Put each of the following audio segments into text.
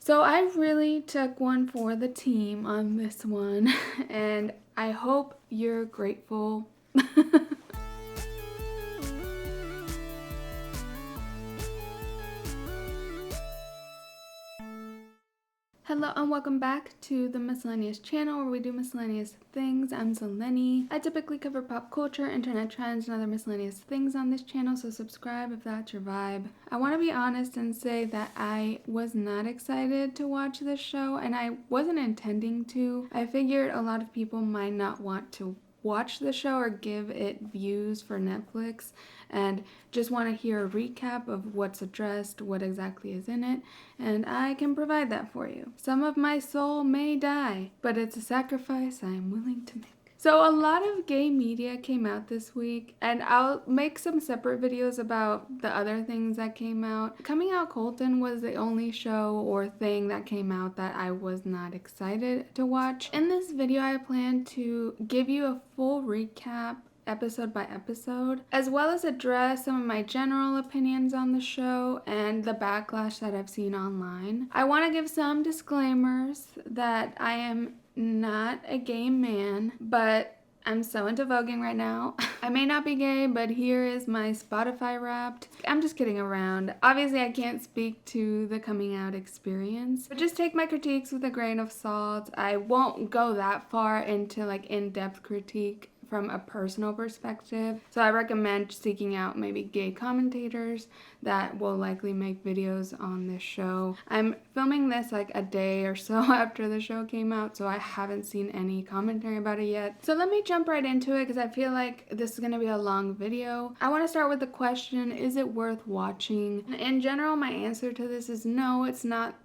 So I really took one for the team on this one, and I hope you're grateful. Hello and welcome back to the Miscellaneous channel where we do miscellaneous things. I'm Zeleny. I typically cover pop culture, internet trends, and other miscellaneous things on this channel, so subscribe if that's your vibe. I want to be honest and say that I was not excited to watch this show, and I wasn't intending to. I figured a lot of people might not want to watch the show or give it views for Netflix and just want to hear a recap of what's addressed, what exactly is in it, and I can provide that for you. Some of my soul may die, but it's a sacrifice I am willing to make. So a lot of gay media came out this week, and I'll make some separate videos about the other things that came out. Coming Out Colton was the only show or thing that came out that I was not excited to watch. In this video, I plan to give you a full recap episode by episode, as well as address some of my general opinions on the show and the backlash that I've seen online. I want to give some disclaimers that I am not a gay man, but I'm so into voguing right now. I may not be gay, but here is my Spotify Wrapped. I'm just kidding around. Obviously, I can't speak to the coming out experience, but just take my critiques with a grain of salt. I won't go that far into like in-depth critique from a personal perspective. So I recommend seeking out maybe gay commentators that will likely make videos on this show. I'm filming this like a day or so after the show came out, so I haven't seen any commentary about it yet. So let me jump right into it because I feel like this is going to be a long video. I want to start with the question, is it worth watching? In general, my answer to this is no, it's not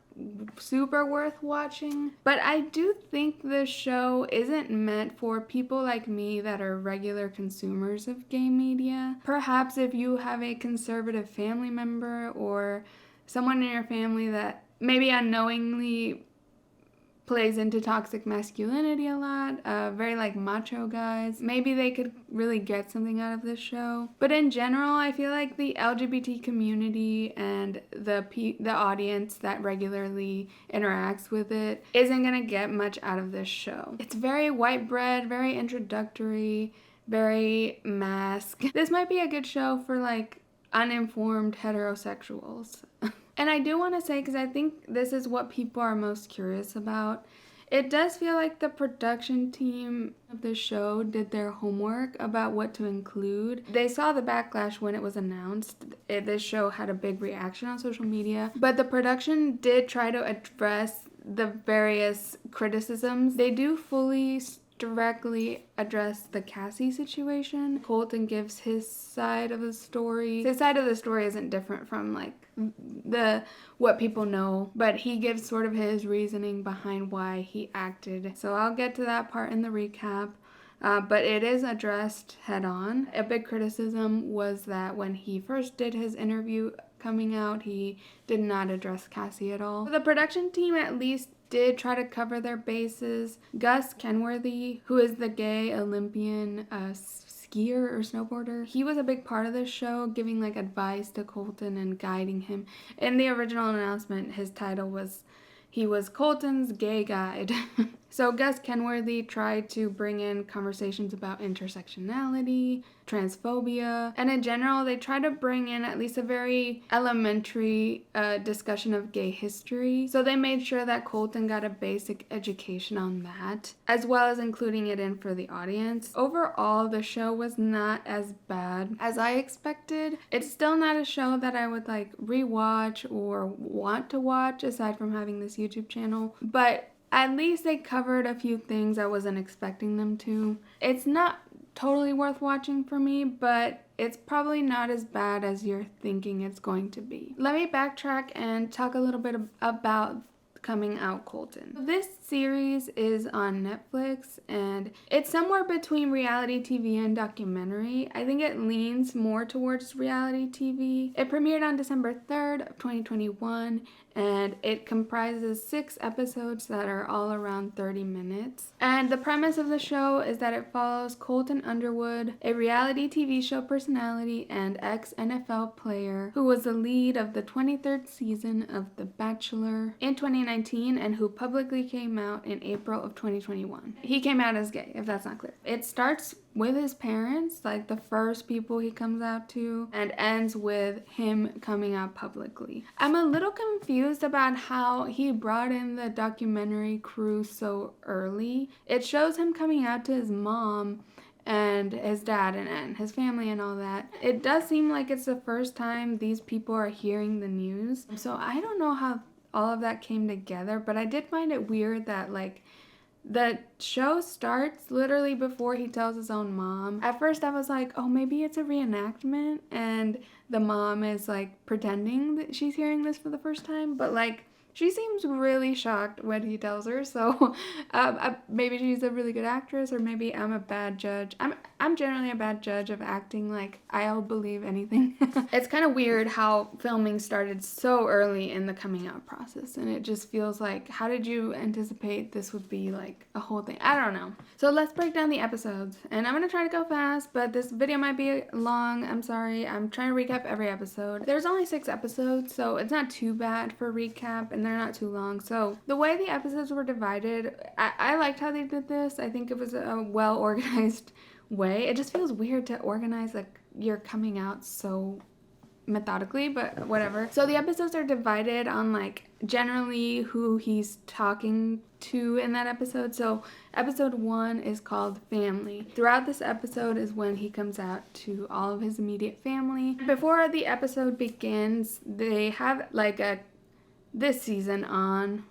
super worth watching, but I do think the show isn't meant for people like me that are regular consumers of gay media. Perhaps if you have a conservative family member or someone in your family that maybe unknowingly plays into toxic masculinity a lot, very like macho guys, maybe they could really get something out of this show. But in general, I feel like the LGBT community and the audience that regularly interacts with it isn't gonna get much out of this show. It's very white bread, very introductory, very mask. This might be a good show for like uninformed heterosexuals. And I do want to say, because I think this is what people are most curious about, it does feel like the production team of the show did their homework about what to include. They saw the backlash when it was announced. This show had a big reaction on social media, but the production did try to address the various criticisms. They do fully directly address the Cassie situation. Colton gives his side of the story. His side of the story isn't different from like what people know, but he gives sort of his reasoning behind why he acted. So I'll get to that part in the recap. But it is addressed head on. A big criticism was that when he first did his interview coming out, he did not address Cassie at all. The production team at least did try to cover their bases. Gus Kenworthy, who is the gay Olympian skier or snowboarder, he was a big part of this show, giving like advice to Colton and guiding him. In the original announcement, his title was he was Colton's gay guide. So Gus Kenworthy tried to bring in conversations about intersectionality, transphobia, and in general, they tried to bring in at least a very elementary discussion of gay history. So they made sure that Colton got a basic education on that, as well as including it in for the audience. Overall, the show was not as bad as I expected. It's still not a show that I would like rewatch or want to watch aside from having this YouTube channel, but at least they covered a few things I wasn't expecting them to. It's not totally worth watching for me, but it's probably not as bad as you're thinking it's going to be. Let me backtrack and talk a little bit about Coming Out Colton. This series is on Netflix and it's somewhere between reality TV and documentary. I think it leans more towards reality TV. It premiered on December 3rd of 2021 and it comprises 6 episodes that are all around 30 minutes. And the premise of the show is that it follows Colton Underwood, a reality TV show personality and ex-NFL player who was the lead of the 23rd season of The Bachelor. In 2019, 2019 and who publicly came out in April of 2021. He came out as gay, if that's not clear. It starts with his parents, like the first people he comes out to, and ends with him coming out publicly. I'm a little confused about how he brought in the documentary crew so early. It shows him coming out to his mom and his dad and his family and all that. It does seem like it's the first time these people are hearing the news. So I don't know how all of that came together, but I did find it weird that like the show starts literally before he tells his own mom. At first I was like, oh, maybe it's a reenactment and the mom is like pretending that she's hearing this for the first time, but like she seems really shocked when he tells her, so maybe she's a really good actress, or maybe I'm a bad judge. I'm generally a bad judge of acting, like I'll believe anything. It's kind of weird how filming started so early in the coming out process, and it just feels like, how did you anticipate this would be like a whole thing? I don't know. So let's break down the episodes, and I'm gonna try to go fast, but this video might be long. I'm sorry. I'm trying to recap every episode. There's only 6 episodes, so it's not too bad for recap, and they're not too long. So the way the episodes were divided, I liked how they did this. I think it was a well organized way. It just feels weird to organize like you're coming out so methodically, but whatever. So the episodes are divided on like generally who he's talking to in that episode. So episode 1 is called Family. Throughout this episode is when he comes out to all of his immediate family. Before the episode begins, they have like this season on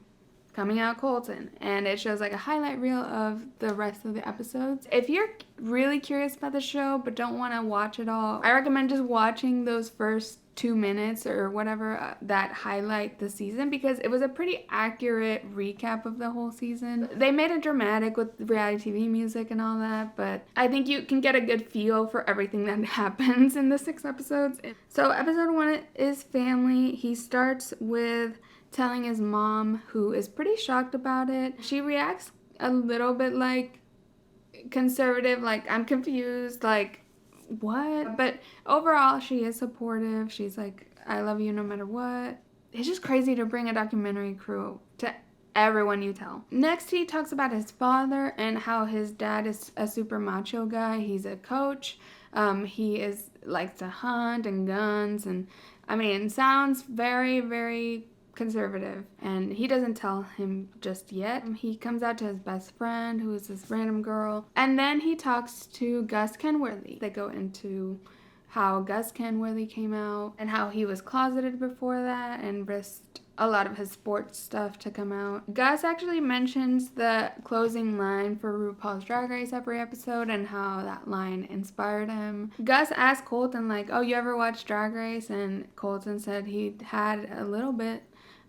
Coming Out Colton, and it shows like a highlight reel of the rest of the episodes. If you're really curious about the show but don't want to watch it all, I recommend just watching those first 2 minutes or whatever that highlight the season, because it was a pretty accurate recap of the whole season. They made it dramatic with reality TV music and all that, but I think you can get a good feel for everything that happens in the 6 episodes. So episode 1 is Family. He starts with telling his mom, who is pretty shocked about it. She reacts a little bit like conservative, like I'm confused, like what? But overall she is supportive. She's like, I love you no matter what. It's just crazy to bring a documentary crew to everyone you tell. Next, he talks about his father and how his dad is a super macho guy. He's a coach. He likes to hunt and guns, and I mean, sounds very, very conservative, and he doesn't tell him just yet. He comes out to his best friend, who is this random girl, and then he talks to Gus Kenworthy. They go into how Gus Kenworthy came out and how he was closeted before that and risked a lot of his sports stuff to come out. Gus actually mentions the closing line for RuPaul's Drag Race every episode and how that line inspired him. Gus asked Colton like, oh, you ever watched Drag Race? And Colton said he had a little bit.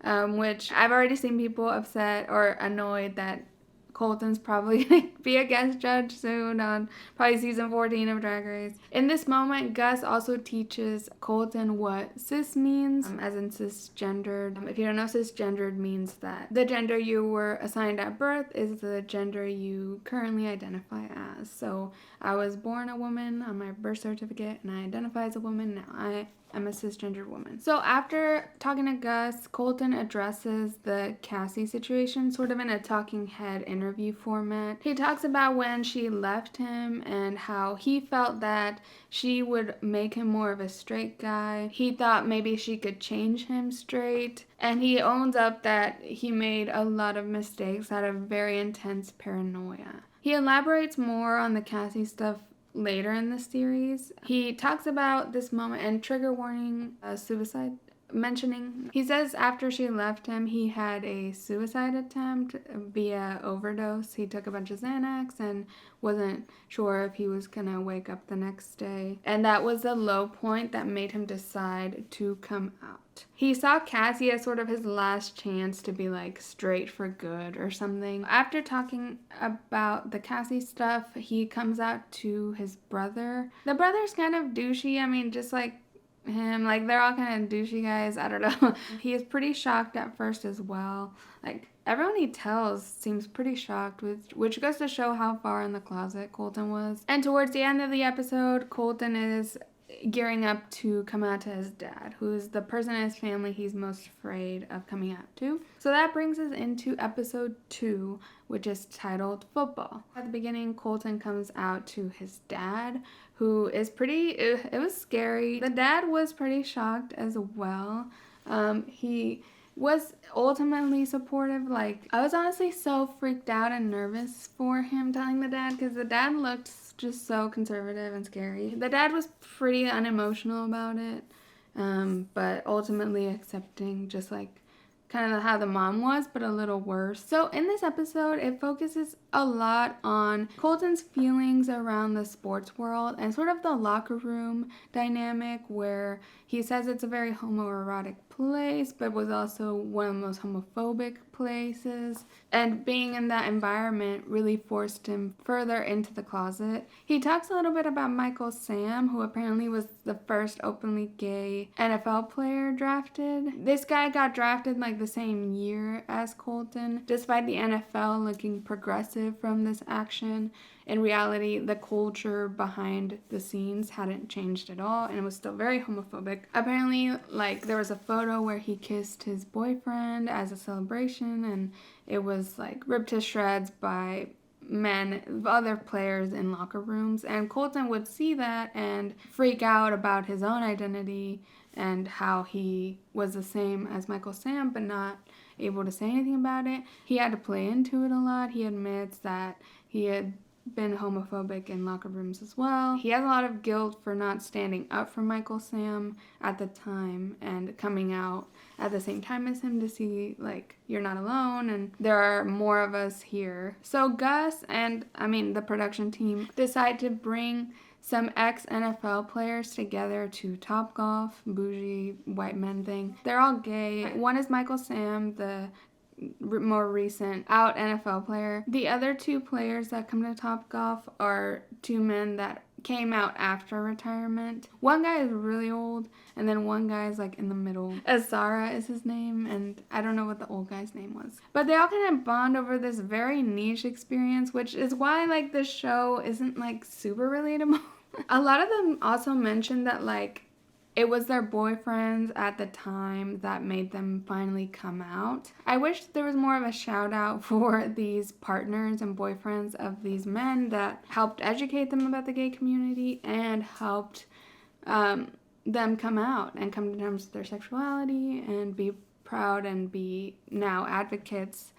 Which I've already seen people upset or annoyed that Colton's probably going to be a guest judge soon on probably season 14 of Drag Race. In this moment, Gus also teaches Colton what cis means, as in cisgendered. If you don't know, cisgendered means that the gender you were assigned at birth is the gender you currently identify as. So I was born a woman on my birth certificate and I identify as a woman. Now I'm a cisgendered woman. So after talking to Gus, Colton addresses the Cassie situation sort of in a talking head interview format. He talks about when she left him and how he felt that she would make him more of a straight guy. He thought maybe she could change him straight. And he owns up that he made a lot of mistakes out of very intense paranoia. He elaborates more on the Cassie stuff later in the series. He talks about this moment, and trigger warning, suicide mentioning. He says after she left him, he had a suicide attempt via overdose. He took a bunch of Xanax and wasn't sure if he was gonna wake up the next day. And that was the low point that made him decide to come out. He saw Cassie as sort of his last chance to be like straight for good or something. After talking about the Cassie stuff, he comes out to his brother. The brother's kind of douchey. I mean, just like him, like they're all kind of douchey guys. I don't know. He is pretty shocked at first as well. Like everyone he tells seems pretty shocked, which goes to show how far in the closet Colton was. And towards the end of the episode, Colton is gearing up to come out to his dad, who's the person in his family he's most afraid of coming out to. So that brings us into episode 2, which is titled Football. At the beginning, Colton comes out to his dad, who is it was scary. The dad was pretty shocked as well. He was ultimately supportive. Like, I was honestly so freaked out and nervous for him telling the dad, because the dad looked just so conservative and scary. The dad was pretty unemotional about it, but ultimately accepting, just like kind of how the mom was, but a little worse. So in this episode, it focuses a lot on Colton's feelings around the sports world and sort of the locker room dynamic, where he says it's a very homoerotic place, but was also one of the most homophobic places. And being in that environment really forced him further into the closet. He talks a little bit about Michael Sam, who apparently was the first openly gay NFL player drafted. This guy got drafted like the same year as Colton, despite the NFL looking progressive from this action. In reality, the culture behind the scenes hadn't changed at all, and it was still very homophobic. Apparently, like, there was a photo where he kissed his boyfriend as a celebration, and it was like ripped to shreds by other players in locker rooms. And Colton would see that and freak out about his own identity and how he was the same as Michael Sam, but not able to say anything about it. He had to play into it a lot. He admits that he had been homophobic in locker rooms as well. He has a lot of guilt for not standing up for Michael Sam at the time and coming out at the same time as him to see, like, you're not alone and there are more of us here. So Gus and, the production team decide to bring some ex-NFL players together to Topgolf, bougie white men thing. They're all gay. One is Michael Sam, the more recent out NFL player. The other 2 players that come to Topgolf are 2 men that came out after retirement. One guy is really old, and then one guy is like in the middle. Azara is his name, and I don't know what the old guy's name was. But they all kind of bond over this very niche experience, which is why, like, the show isn't like super relatable. A lot of them also mentioned that, like, it was their boyfriends at the time that made them finally come out. I wish there was more of a shout out for these partners and boyfriends of these men that helped educate them about the gay community and helped them come out and come to terms with their sexuality and be proud and be now advocates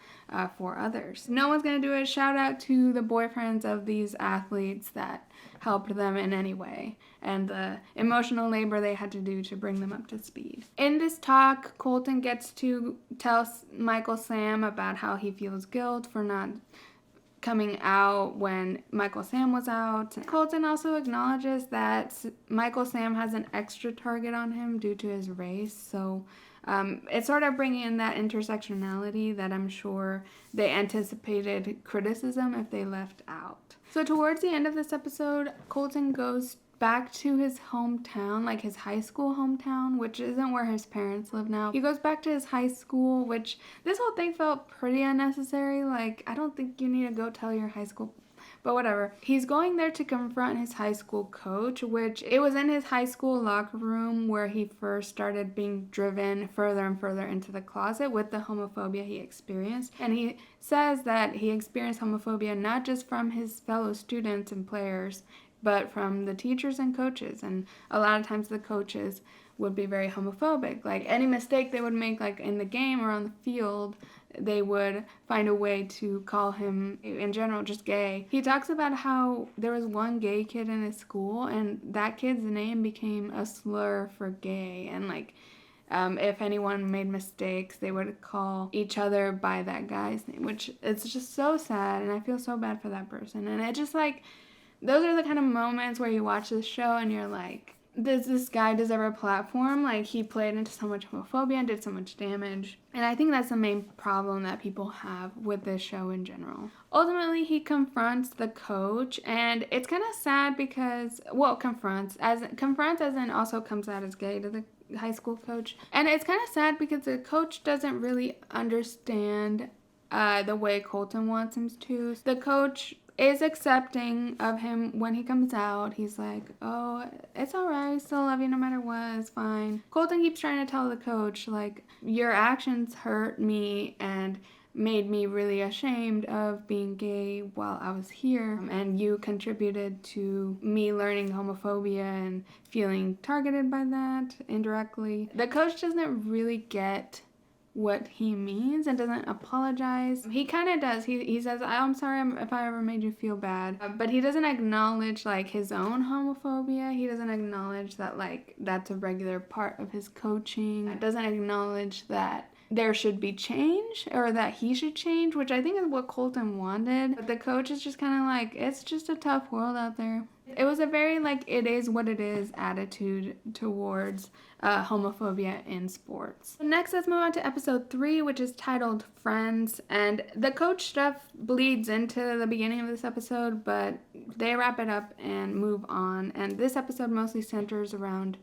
for others. No one's going to do a shout out to the boyfriends of these athletes that helped them in any way and the emotional labor they had to do to bring them up to speed. In this talk, Colton gets to tell Michael Sam about how he feels guilt for not coming out when Michael Sam was out. Colton also acknowledges that Michael Sam has an extra target on him due to his race, so it's sort of bringing in that intersectionality that I'm sure they anticipated criticism if they left out. So towards the end of this episode, Colton goes back to his hometown, like his high school hometown, which isn't where his parents live now. He goes back to his high school, which this whole thing felt pretty unnecessary. Like, I don't think you need to go tell your high school, but whatever. He's going there to confront his high school coach, which it was in his high school locker room where he first started being driven further and further into the closet with the homophobia he experienced. And he says that he experienced homophobia not just from his fellow students and players, but from the teachers and coaches. And a lot of times the coaches would be very homophobic. Like, any mistake they would make, like in the game or on the field, they would find a way to call him, in general, just gay. He talks about how there was one gay kid in his school, and that kid's name became a slur for gay. And, like, if anyone made mistakes, they would call each other by that guy's name, which it's just so sad, and I feel so bad for that person. And it just, like, those are the kind of moments where you watch this show and you're like, does this guy deserve a platform? Like, he played into so much homophobia and did so much damage. And I think that's the main problem that people have with this show in general. Ultimately, he confronts the coach, and it's kind of sad because, well, confronts as in also comes out as gay to the high school coach. And it's kind of sad because the coach doesn't really understand the way Colton wants him to. The coach is accepting of him when he comes out. He's like, oh, it's alright, I still love you no matter what, it's fine. Colton keeps trying to tell the coach, like, your actions hurt me and made me really ashamed of being gay while I was here, and you contributed to me learning homophobia and feeling targeted by that indirectly. The coach doesn't really get what he means and doesn't apologize. He kind of does. He says, I'm sorry if I ever made you feel bad. But he doesn't acknowledge, like, his own homophobia. He doesn't acknowledge that, like, that's a regular part of his coaching. It doesn't acknowledge that there should be change or that he should change, which I think is what Colton wanted. But the coach is just kind of like, it's just a tough world out there. It was a very, like, it is what it is attitude towards homophobia in sports. Next, let's move on to episode 3, which is titled Friends. And the coach stuff bleeds into the beginning of this episode, but they wrap it up and move on. And this episode mostly centers around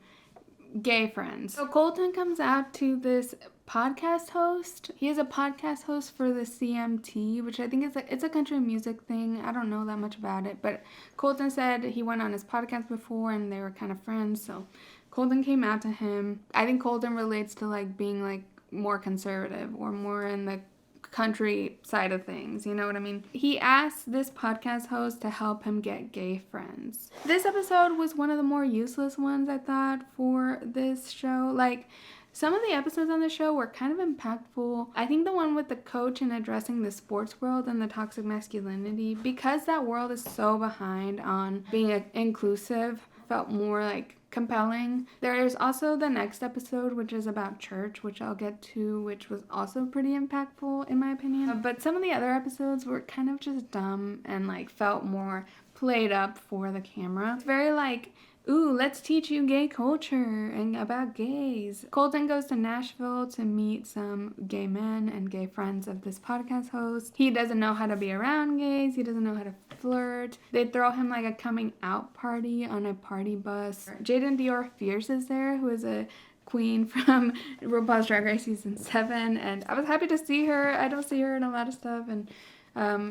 gay friends. So Colton comes out to this podcast host. He is a podcast host for the CMT, which I think is it's a country music thing. I don't know that much about it, but Colton said he went on his podcast before and they were kind of friends, so Colton came out to him. I think Colton relates to, like, being, like, more conservative or more in the country side of things, you know what I mean? He asked this podcast host to help him get gay friends. This episode was one of the more useless ones, I thought, for this show. Like, some of the episodes on the show were kind of impactful. I think the one with the coach and addressing the sports world and the toxic masculinity, because that world is so behind on being inclusive, felt more, like, compelling. There's also the next episode, which is about church, which I'll get to, which was also pretty impactful in my opinion. But some of the other episodes were kind of just dumb and, like, felt more played up for the camera. It's very, like, ooh, let's teach you gay culture and about gays. Colton goes to Nashville to meet some gay men and gay friends of this podcast host. He doesn't know how to be around gays. He doesn't know how to flirt. They throw him, like, a coming out party on a party bus. Jaden Dior Fierce is there, who is a queen from RuPaul's Drag Race season 7, and I was happy to see her. I don't see her in a lot of stuff, and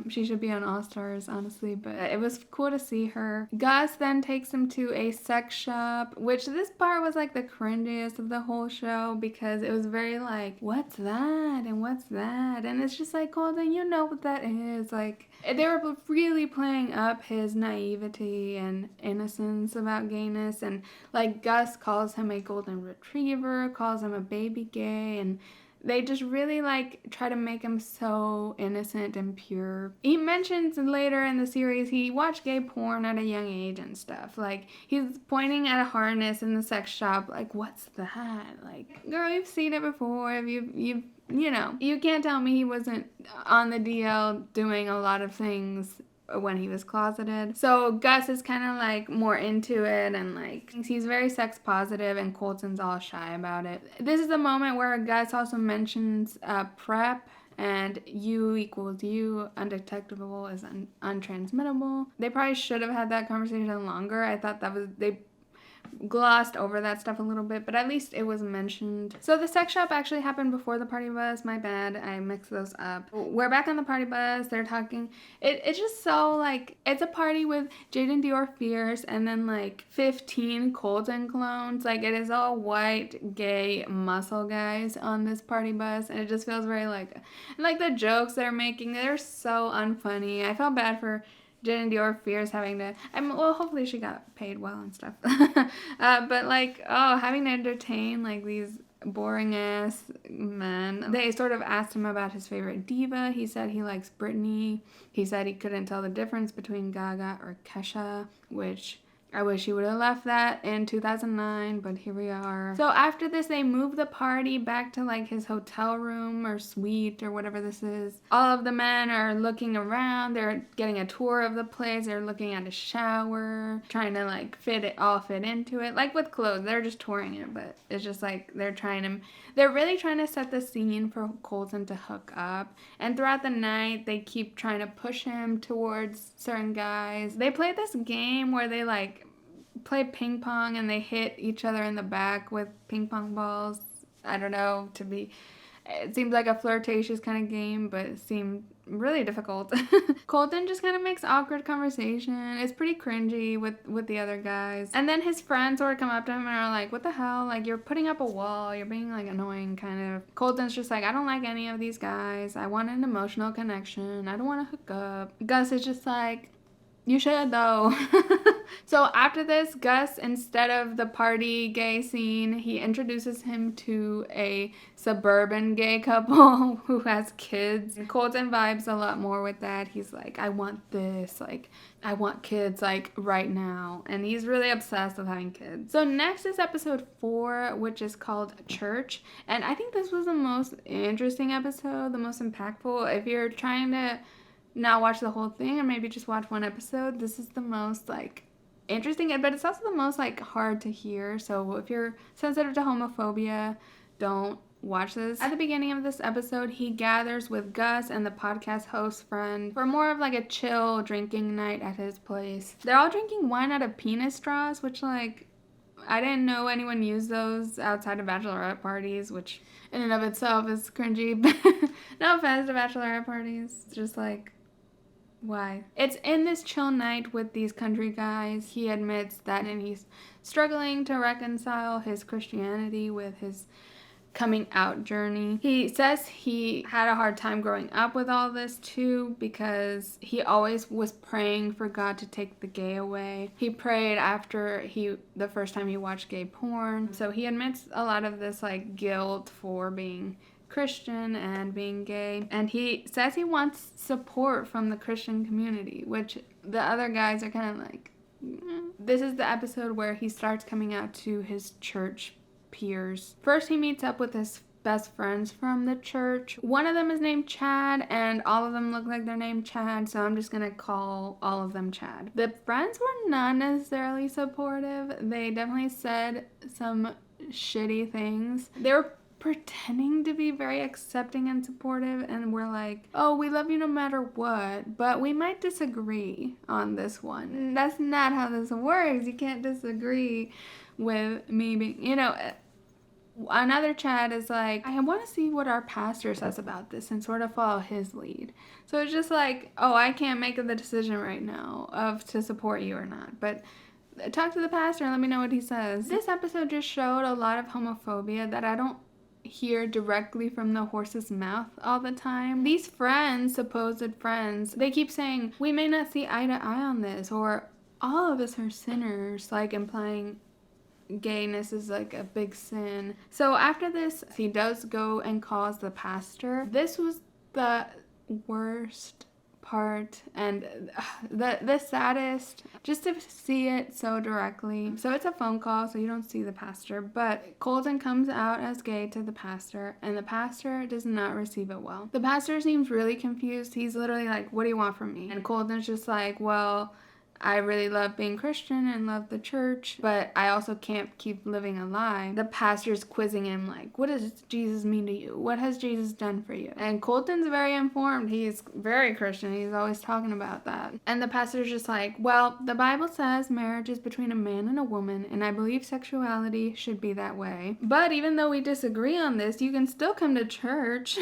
she should be on All Stars, honestly, but it was cool to see her. Gus then takes him to a sex shop, which this part was, like, the cringiest of the whole show because it was very, like, what's that and what's that, and it's just like, Colton, you know what that is. Like, they were really playing up his naivety and innocence about gayness, and, like, Gus calls him a golden retriever, calls him a baby gay, and they just really, like, try to make him so innocent and pure. He mentions later in the series he watched gay porn at a young age and stuff. Like, he's pointing at a harness in the sex shop, like, what's that? Like, girl, you've seen it before. You know, you can't tell me he wasn't on the DL doing a lot of things when he was closeted. So Gus is kind of, like, more into it, and, like, he's very sex positive, and Colton's all shy about it. This is the moment where Gus also mentions PrEP and U equals U, undetectable is untransmittable. They probably should have had that conversation longer. I thought they glossed over that stuff a little bit, but at least it was mentioned. So the sex shop actually happened before the party bus. My bad, I mixed those up. We're back on the party bus. They're talking. It's just so, like, it's a party with Jaden Dior Fierce and then, like, 15 Colton clones. Like, it is all white, gay, muscle guys on this party bus, and it just feels very, like the jokes they're making, they're so unfunny. I felt bad for Jaden Dior Fierce having to, well, hopefully she got paid well and stuff. But, like, having to entertain, like, these boring ass men. They sort of asked him about his favorite diva. He said he likes Britney. He said he couldn't tell the difference between Gaga or Kesha, which I wish he would have left that in 2009, but here we are. So after this, they move the party back to, like, his hotel room or suite or whatever this is. All of the men are looking around. They're getting a tour of the place. They're looking at a shower, trying to, like, fit into it. Like with clothes, they're just touring it, but it's just, like, they're really trying to set the scene for Colton to hook up. And throughout the night, they keep trying to push him towards certain guys. They play this game where they, like, play ping pong and they hit each other in the back with ping pong balls. I don't know, It seems like a flirtatious kind of game, but it seemed really difficult. Colton just kind of makes awkward conversation. It's pretty cringy with the other guys. And then his friends sort of come up to him and are like, what the hell? Like, you're putting up a wall. You're being, like, annoying, kind of. Colton's just like, I don't like any of these guys. I want an emotional connection. I don't want to hook up. Gus is just like, you should, though. So after this, Gus, instead of the party gay scene, he introduces him to a suburban gay couple who has kids. Colton vibes a lot more with that. He's like, I want this. Like, I want kids, like, right now. And he's really obsessed with having kids. So next is episode 4, which is called Church. And I think this was the most interesting episode, the most impactful. If you're trying to not watch the whole thing or maybe just watch one episode, this is the most, like, interesting, but it's also the most, like, hard to hear. So if you're sensitive to homophobia, don't watch this. At the beginning of this episode, he gathers with Gus and the podcast host friend for more of like a chill drinking night at his place. They're all drinking wine out of penis straws, which, like, I didn't know anyone used those outside of bachelorette parties, which in and of itself is cringy. No offense to bachelorette parties, just like, why? It's in this chill night with these country guys. He admits that and he's struggling to reconcile his Christianity with his coming out journey. He says he had a hard time growing up with all this too, because he always was praying for God to take the gay away. He prayed after the first time he watched gay porn. So he admits a lot of this, like, guilt for being Christian and being gay, and he says he wants support from the Christian community, which the other guys are kind of like, This is the episode where he starts coming out to his church peers. First, he meets up with his best friends from the church. One of them is named Chad, and all of them look like they're named Chad, so I'm just gonna call all of them Chad. The friends were not necessarily supportive. They definitely said some shitty things. They were pretending to be very accepting and supportive, and we're like, oh, we love you no matter what, but we might disagree on this one. That's not how this works. You can't disagree with me being, another Chad is like, I want to see what our pastor says about this and sort of follow his lead. So it's just like, oh, I can't make the decision right now of to support you or not, but talk to the pastor and let me know what he says. This episode just showed a lot of homophobia that I don't hear directly from the horse's mouth all the time. These friends, supposed friends, they keep saying, we may not see eye to eye on this, or all of us are sinners, like implying gayness is like a big sin. So after this, he does go and calls the pastor. This was the worst part and the saddest, just to see it so directly. So it's a phone call, so you don't see the pastor, but Colton comes out as gay to the pastor, and the pastor does not receive it well. The pastor seems really confused. He's literally like, what do you want from me? And Colton's just like, well, I really love being Christian and love the church, but I also can't keep living a lie. The pastor's quizzing him like, what does Jesus mean to you? What has Jesus done for you? And Colton's very informed. He's very Christian. He's always talking about that. And the pastor's just like, well, the Bible says marriage is between a man and a woman, and I believe sexuality should be that way. But even though we disagree on this, you can still come to church.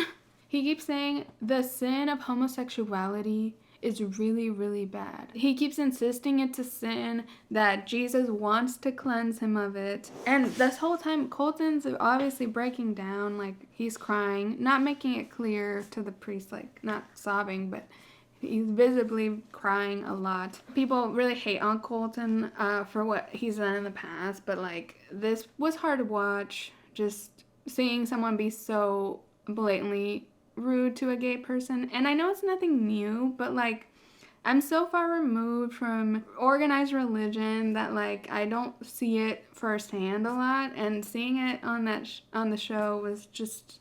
He keeps saying the sin of homosexuality is really, really bad. He keeps insisting it's a sin, that Jesus wants to cleanse him of it. And this whole time, Colton's obviously breaking down, like he's crying, not making it clear to the priest, like not sobbing, but he's visibly crying a lot. People really hate on Colton for what he's done in the past, but like this was hard to watch, just seeing someone be so blatantly rude to a gay person. And I know it's nothing new, but like I'm so far removed from organized religion that like I don't see it firsthand a lot, and seeing it on the show was just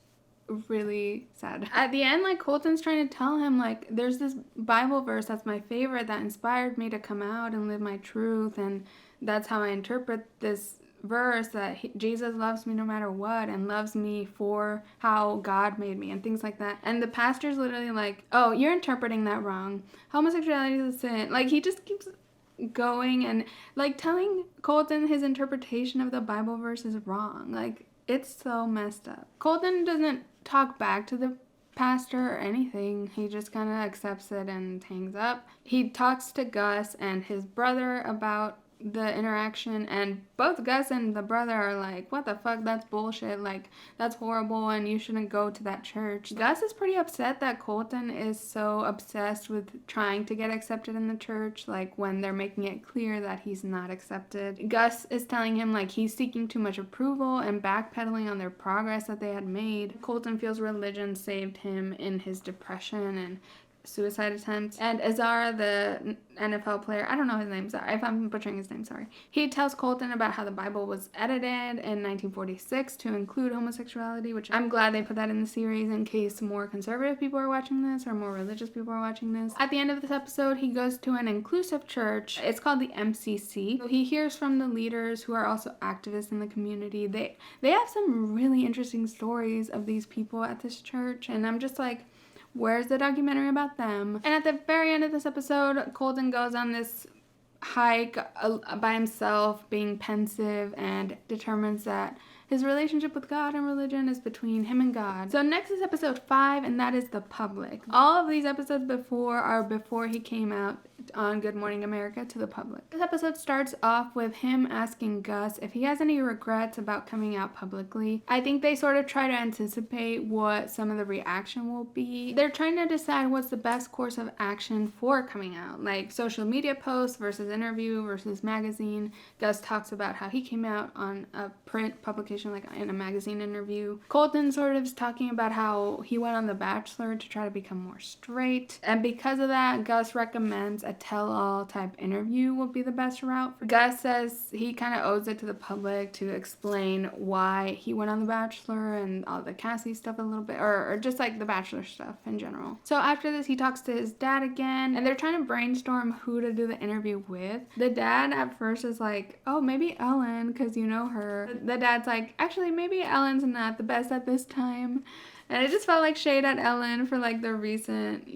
really sad. At the end, like Colton's trying to tell him like there's this Bible verse that's my favorite that inspired me to come out and live my truth, and that's how I interpret this verse, that Jesus loves me no matter what and loves me for how God made me and things like that. And the pastor's literally like, oh, you're interpreting that wrong. Homosexuality is a sin. Like he just keeps going and like telling Colton his interpretation of the Bible verse is wrong. Like It's so messed up. Colton doesn't talk back to the pastor or anything. He just kind of accepts it and hangs up. He talks to Gus and his brother about the interaction, and both Gus and the brother are like, what the fuck, that's bullshit, like, that's horrible and you shouldn't go to that church. Gus is pretty upset that Colton is so obsessed with trying to get accepted in the church, like when they're making it clear that he's not accepted. Gus is telling him like he's seeking too much approval and backpedaling on their progress that they had made. Colton feels religion saved him in his depression and suicide attempts. And Azara, the NFL player, I don't know his name, sorry if I'm butchering his name, sorry. He tells Colton about how the Bible was edited in 1946 to include homosexuality, which I'm glad they put that in the series in case more conservative people are watching this or more religious people are watching this. At the end of this episode, he goes to an inclusive church. It's called the MCC. So he hears from the leaders who are also activists in the community. They have some really interesting stories of these people at this church, and I'm just like, where's the documentary about them? And at the very end of this episode, Colton goes on this hike by himself, being pensive, and determines that his relationship with God and religion is between him and God. So next is episode 5, and that is the public. All of these episodes before are before he came out on Good Morning America to the public. This episode starts off with him asking Gus if he has any regrets about coming out publicly. I think they sort of try to anticipate what some of the reaction will be. They're trying to decide what's the best course of action for coming out, like social media posts versus interview versus magazine. Gus talks about how he came out on a print publication, like in a magazine interview. Colton sort of is talking about how he went on The Bachelor to try to become more straight, and because of that, Gus recommends a tell-all type interview will be the best route. Gus says he kind of owes it to the public to explain why he went on The Bachelor and all the Cassie stuff a little bit, or just like The Bachelor stuff in general. So after this, he talks to his dad again, and they're trying to brainstorm who to do the interview with. The dad at first is like, oh, maybe Ellen, because you know her. The dad's like, actually, maybe Ellen's not the best at this time. And it just felt like shade at Ellen for like the recent,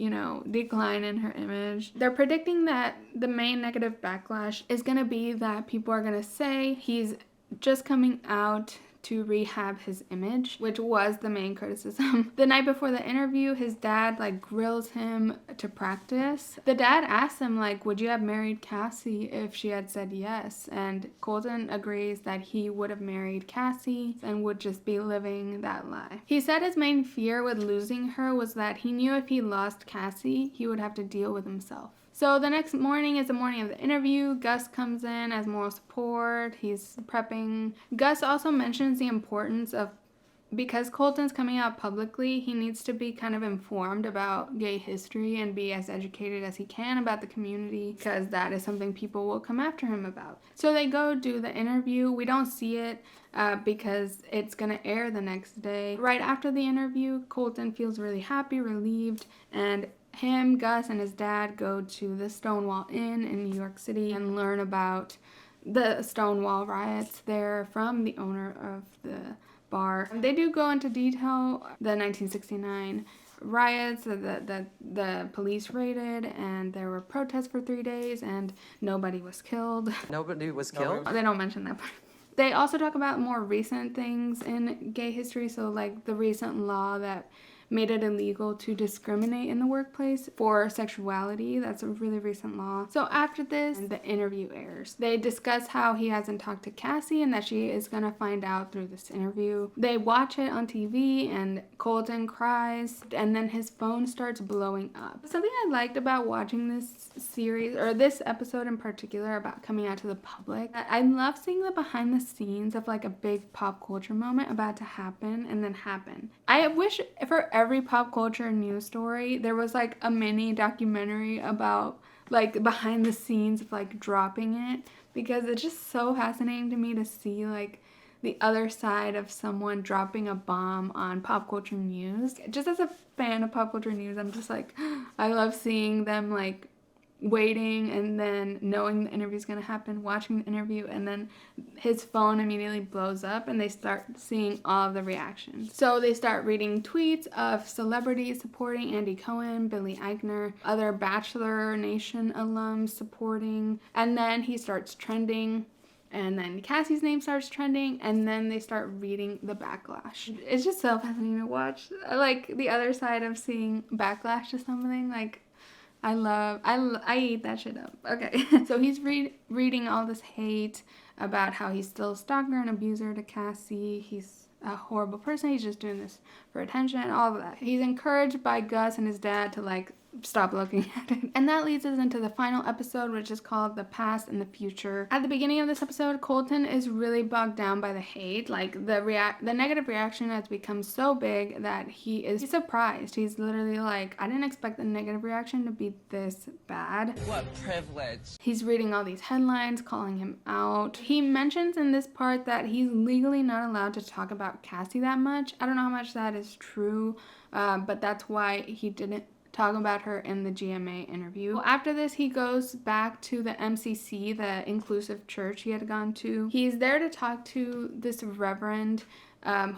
decline in her image. They're predicting that the main negative backlash is going to be that people are going to say he's just coming out to rehab his image, which was the main criticism. The night before the interview, his dad grills him to practice. The dad asks him would you have married Cassie if she had said yes? And Colton agrees that he would have married Cassie and would just be living that lie. He said his main fear with losing her was that he knew if he lost Cassie, he would have to deal with himself. So the next morning is the morning of the interview. Gus comes in as moral support. He's prepping. Gus also mentions the importance of, because Colton's coming out publicly, he needs to be kind of informed about gay history and be as educated as he can about the community, because that is something people will come after him about. So they go do the interview. We don't see it because it's going to air the next day. Right after the interview, Colton feels really happy, relieved, and him, Gus, and his dad go to the Stonewall Inn in New York City and learn about the Stonewall riots there from the owner of the bar. They do go into detail the 1969 riots that the police raided, and there were protests for 3 days and nobody was killed. Nobody was killed? They don't mention that part. They also talk about more recent things in gay history, so the recent law that made it illegal to discriminate in the workplace for sexuality. That's a really recent law. So after this, the interview airs. They discuss how he hasn't talked to Cassie and that she is going to find out through this interview. They watch it on TV and Colton cries, and then his phone starts blowing up. Something I liked about watching this series, or this episode in particular about coming out to the public, I love seeing the behind the scenes of a big pop culture moment about to happen and then happen. I wish for every pop culture news story there was a mini documentary about behind the scenes of dropping it, because it's just so fascinating to me to see the other side of someone dropping a bomb on pop culture news. Just as a fan of pop culture news, I'm just I love seeing them waiting and then knowing the interview's gonna happen, watching the interview, and then his phone immediately blows up and they start seeing all of the reactions. So they start reading tweets of celebrities supporting Andy Cohen, Billy Eichner, other Bachelor Nation alums supporting, and then he starts trending. and then Cassie's name starts trending, and then they start reading the backlash. It's just so fascinating to watch, like, the other side of seeing backlash to something. Like, I eat that shit up. Okay. So he's reading all this hate about how he's still a stalker and abuser to Cassie. He's a horrible person. He's just doing this for attention and all of that. He's encouraged by Gus and his dad to, like, stop looking at it. And that leads us into the final episode, which is called The Past and the Future. At the beginning of this episode, Colton is really bogged down by the hate. Like, the negative reaction has become so big that he's surprised. He's literally like, I didn't expect the negative reaction to be this bad. What privilege. He's reading all these headlines calling him out. He mentions in this part that he's legally not allowed to talk about Cassie that much. I don't know how much that is true, but that's why he didn't talk about her in the GMA interview. Well, after this, he goes back to the MCC, the inclusive church he had gone to. He's there to talk to this reverend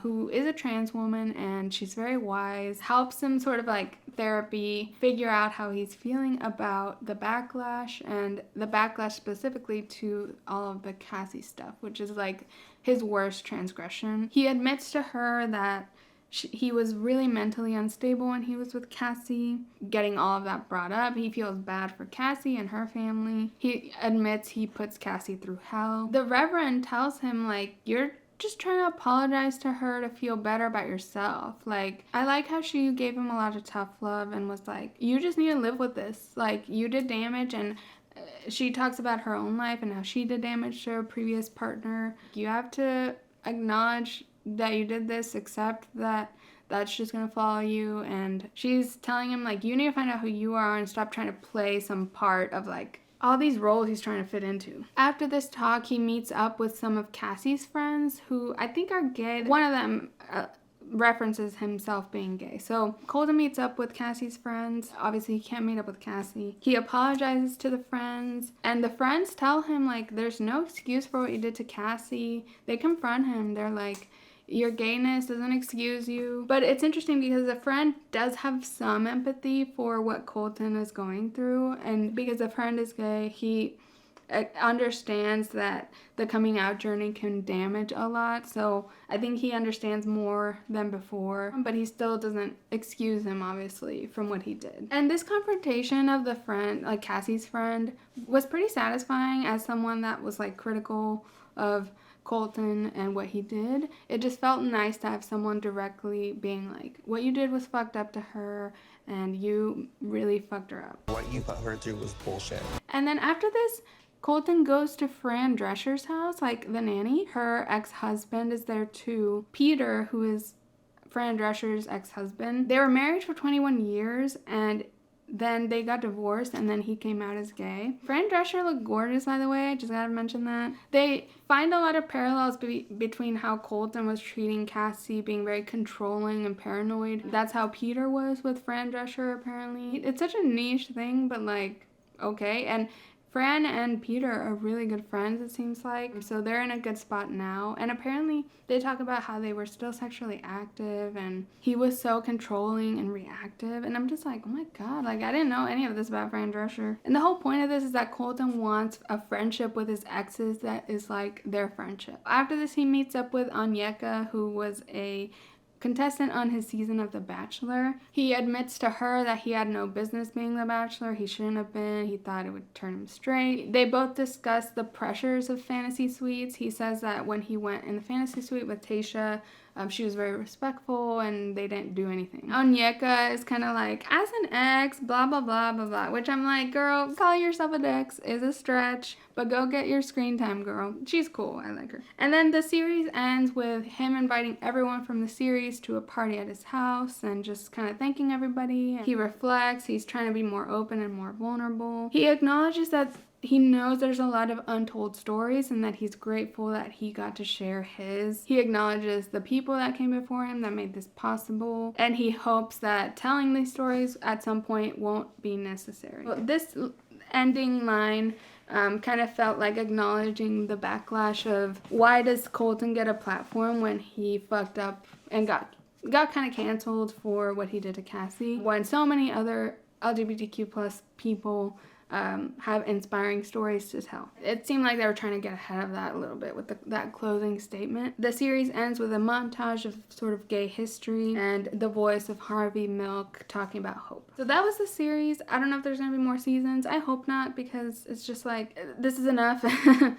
who is a trans woman, and she's very wise, helps him sort of like therapy, figure out how he's feeling about the backlash, and the backlash specifically to all of the Cassie stuff, which is like his worst transgression. He admits to her that he was really mentally unstable when he was with Cassie, getting all of that brought up. He feels bad for Cassie and her family. He admits he puts Cassie through hell. The Reverend tells him, like, you're just trying to apologize to her to feel better about yourself. Like, I like how she gave him a lot of tough love and was like, you just need to live with this. Like, you did damage, and she talks about her own life and how she did damage to her previous partner. You have to acknowledge that you did this, accept that that's just gonna follow you. And she's telling him, like, you need to find out who you are and stop trying to play some part of, like, all these roles he's trying to fit into. After this talk, he meets up with some of Cassie's friends who I think are gay. One of them references himself being gay. So Colton meets up with Cassie's friends. Obviously, he can't meet up with Cassie. He apologizes to the friends, and the friends tell him, like, there's no excuse for what you did to Cassie. They confront him. They're like, your gayness doesn't excuse you. But it's interesting because the friend does have some empathy for what Colton is going through, and because the friend is gay, he understands that the coming out journey can damage a lot. So I think he understands more than before, but he still doesn't excuse him, obviously, from what he did. And this confrontation of the friend, like Cassie's friend, was pretty satisfying as someone that was, like, critical of Colton and what he did. It just felt nice to have someone directly being like, what you did was fucked up to her, and you really fucked her up. What you put her through was bullshit. And then after this, Colton goes to Fran Drescher's house, like the nanny. Her ex-husband is there too. Peter, who is Fran Drescher's ex-husband, they were married for 21 years, and then they got divorced, and then he came out as gay. Fran Drescher looked gorgeous, by the way. I just gotta mention that. They find a lot of parallels between how Colton was treating Cassie, being very controlling and paranoid. That's how Peter was with Fran Drescher, apparently. It's such a niche thing, but, like, okay. And Fran and Peter are really good friends, it seems like. So they're in a good spot now. And apparently they talk about how they were still sexually active, and he was so controlling and reactive. And I'm just like, oh my God, like, I didn't know any of this about Fran Drescher. And the whole point of this is that Colton wants a friendship with his exes that is like their friendship. After this, he meets up with Anyeka, who was a contestant on his season of The Bachelor. He admits to her that he had no business being The Bachelor. He shouldn't have been. He thought it would turn him straight. They both discuss the pressures of fantasy suites. He says that when he went in the fantasy suite with Tayshia, she was very respectful and they didn't do anything. Anyeka is kind of like, as an ex, blah, blah, blah, blah, blah, which I'm like, girl, calling yourself an ex is a stretch, but go get your screen time, girl. She's cool. I like her. And then the series ends with him inviting everyone from the series to a party at his house and just kind of thanking everybody. He reflects. He's trying to be more open and more vulnerable. He acknowledges that he knows there's a lot of untold stories and that he's grateful that he got to share his. He acknowledges the people that came before him that made this possible, and he hopes that telling these stories at some point won't be necessary. Well, this ending line kind of felt like acknowledging the backlash of why does Colton get a platform when he fucked up and got kind of canceled for what he did to Cassie, when so many other LGBTQ plus people have inspiring stories to tell. It seemed like they were trying to get ahead of that a little bit with that closing statement. The series ends with a montage of sort of gay history and the voice of Harvey Milk talking about hope. So that was the series. I don't know if there's gonna be more seasons. I hope not, because it's just like, this is enough.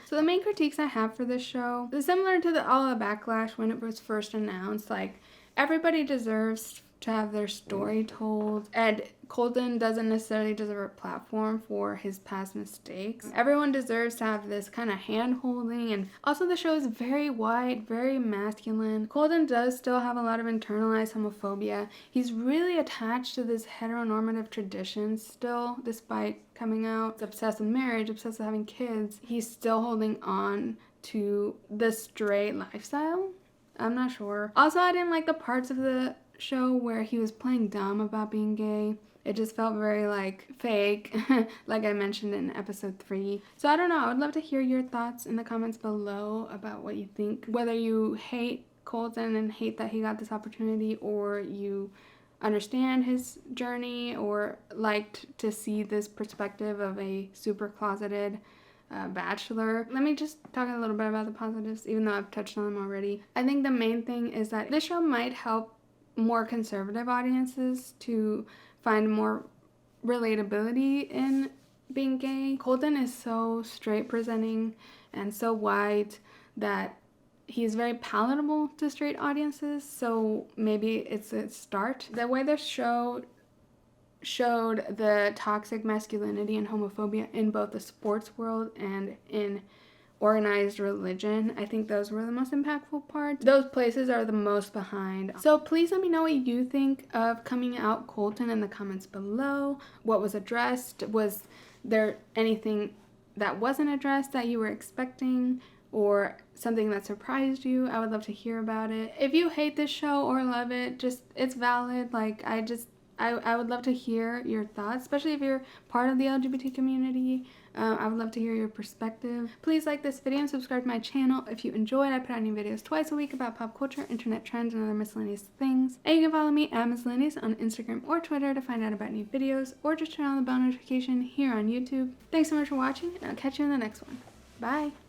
So the main critiques I have for this show is similar to all the backlash when it was first announced. Like, everybody deserves to have their story told, and Colton doesn't necessarily deserve a platform for his past mistakes. Everyone deserves to have this kind of hand-holding, and also the show is very white, very masculine. Colton does still have a lot of internalized homophobia. He's really attached to this heteronormative tradition still, despite coming out. He's obsessed with marriage, obsessed with having kids. He's still holding on to the straight lifestyle. I'm not sure. Also, I didn't like the parts of the show where he was playing dumb about being gay. It just felt very like fake, like I mentioned in episode 3. So I don't know, I would love to hear your thoughts in the comments below about what you think. Whether you hate Colton and hate that he got this opportunity, or you understand his journey, or liked to see this perspective of a super closeted Bachelor. Let me just talk a little bit about the positives, even though I've touched on them already. I think the main thing is that this show might help more conservative audiences to find more relatability in being gay. Colton is so straight presenting and so white that he's very palatable to straight audiences, so maybe it's a start. The way the show showed the toxic masculinity and homophobia in both the sports world and in organized religion, I think those were the most impactful parts. Those places are the most behind. So please let me know what you think of Coming Out Colton in the comments below. What was addressed? Was there anything that wasn't addressed that you were expecting, or something that surprised you? I would love to hear about it. If you hate this show or love it, it's valid. Like, I would love to hear your thoughts, especially if you're part of the LGBT community. I would love to hear your perspective. Please like this video and subscribe to my channel if you enjoyed. I put out new videos twice a week about pop culture, internet trends, and other miscellaneous things. And you can follow me at Miscellaneous on Instagram or Twitter to find out about new videos, or just turn on the bell notification here on YouTube. Thanks so much for watching, and I'll catch you in the next one. Bye!